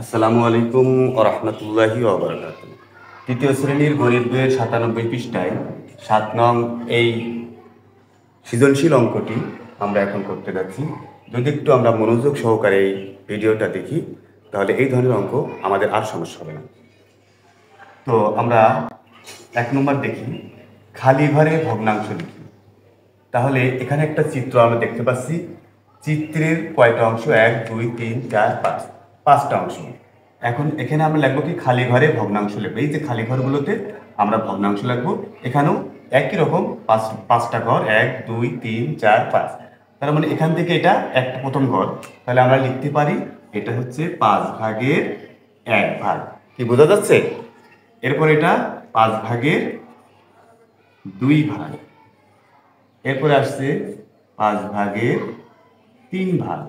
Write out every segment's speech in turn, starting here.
আসসালামু আলাইকুম ওয়া রাহমাতুল্লাহি ওয়া বারাকাতুহু। তৃতীয় শ্রেণীর গণিত বইয়ের 97 পৃষ্ঠায় 7 নং এই সৃজনশীল অঙ্কটি আমরা এখন করতে যাচ্ছি। যদি একটু আমরা মনোযোগ সহকারে এই ভিডিওটা দেখি তাহলে এই ধরনের অঙ্ক আমাদের আর সমস্যা হবে না। তো আমরা 1 নম্বর দেখি, খালি ঘরে ভগ্নাংশ লিখি। তাহলে এখানে একটা চিত্র আমরা দেখতে পাচ্ছি। চিত্রের কয়টা অংশ? 1 2 3 4 5, 5টা অংশ। এখন এখানে আমরা লিখবো কি? খালি ঘরে ভগ্নাংশ লিখবো। এই যে খালি ঘরগুলোতে আমরা ভগ্নাংশ লিখবো। এখানেও একই রকম পাঁচটা ঘর, 1 2 3 4 5। তার মানে এখান থেকে এটা একটা প্রথম ঘর। তাহলে আমরা লিখতে পারি এটা হচ্ছে 5 ভাগের 1 ভাগ। কি বোঝা যাচ্ছে? এরপর এটা 5 ভাগের 2 ভাগ। এরপরে আসছে 5 ভাগের 3 ভাগ।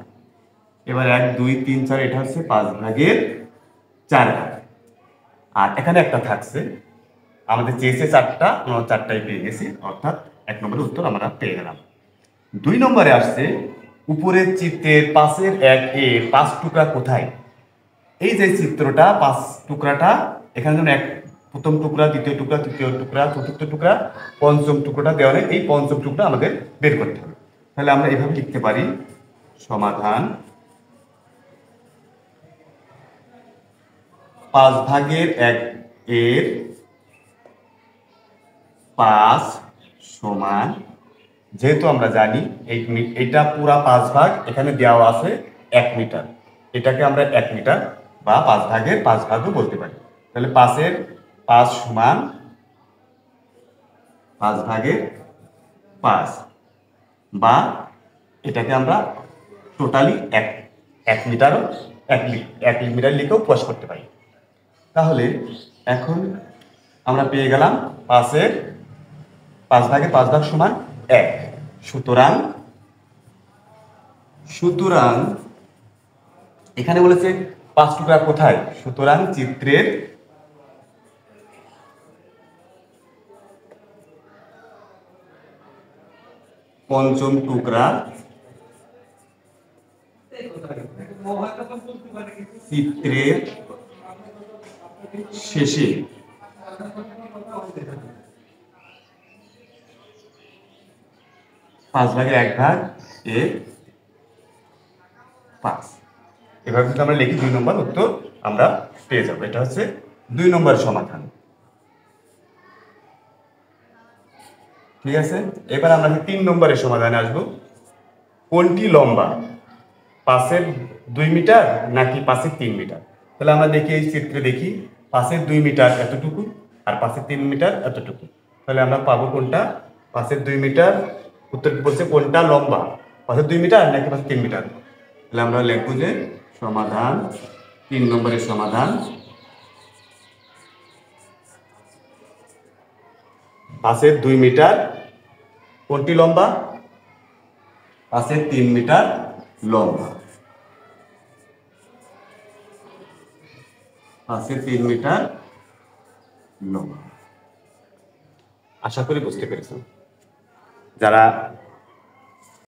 এবার 1 2 3 4, এটা হচ্ছে 5 ভাগের 4 ভাগ। আর এখানে একটা থাকছে, আমাদের চেয়েছে 4টা, আমরা 4টাই পেয়ে গেছি, অর্থাৎ 1 নম্বরের উত্তর আমরা পেয়ে গেলাম। 2 নম্বরে আসছে, উপরের চিত্রের 5-এর 1 এর 5 টুকরা কোথায়? এই যে চিত্রটা 5 টুকরাটা, এখানে যেমন প্রথম টুকরা, দ্বিতীয় টুকরা, তৃতীয় টুকরা, চতুর্থ টুকরা, পঞ্চম টুকরাটা দেওয়া নেই। এই পঞ্চম টুকরা আমাদের বের করতে হবে। তাহলে আমরা এভাবে লিখতে পারি, সমাধান 5 ভাগের 1 এর 5 সমান, যেহেতু আমরা জানি এইটা পুরা 5 ভাগ, এখানে দেওয়া আছে 1 মিটার, এটাকে আমরা 1 মিটার বা 5 ভাগের 5 ভাগও বলতে পারি। তাহলে 5-এর 5 সমান 5 ভাগের 5, বা এটাকে আমরা টোটালি 1 মিটারও 1 মিটার লিখেও প্রকাশ করতে পারি। তাহলে এখন আমরা পেয়ে গেলাম 5-এর 5 ভাগের 5 ভাগ সমান 1। সুতরাং এখানে বলেছে 5 টুকরা কোথায়? সুতরাং চিত্রের পঞ্চম টুকরা, চিত্রের শেষে, 5 ভাগের 1 ভাগ এর 5। এভাবে যদি আমরা লিখি 2 নম্বর উত্তর আমরা পেয়ে যাবো। এটা হচ্ছে 2 নম্বর সমাধান। ঠিক আছে, এবার আমরা 3 নম্বরের সমাধানে আসবো। কোনটি লম্বা, 5-এর 2 মিটার নাকি 5-এর 3 মিটার? তাহলে আমরা দেখি, এই চিত্রে দেখি 5-এর 2 মিটার এতটুকু আর 5-এর 3 মিটার এতটুকু। তাহলে আমরা পাবো কোনটা? 5-এর 2 মিটার। উত্তর বলছে কোনটা লম্বা, 5-এর 2 মিটার নাকি 5-এর 3 মিটার? তাহলে আমরা লিখবো যে সমাধান, 3 নম্বরের সমাধান, 5-এর 2 মিটার কোনটি লম্বা? 5-এর 3 মিটার লম্বা। 5-এর 3 মিটার লম্বা। আশা করি বুঝতে পেরেছেন। যারা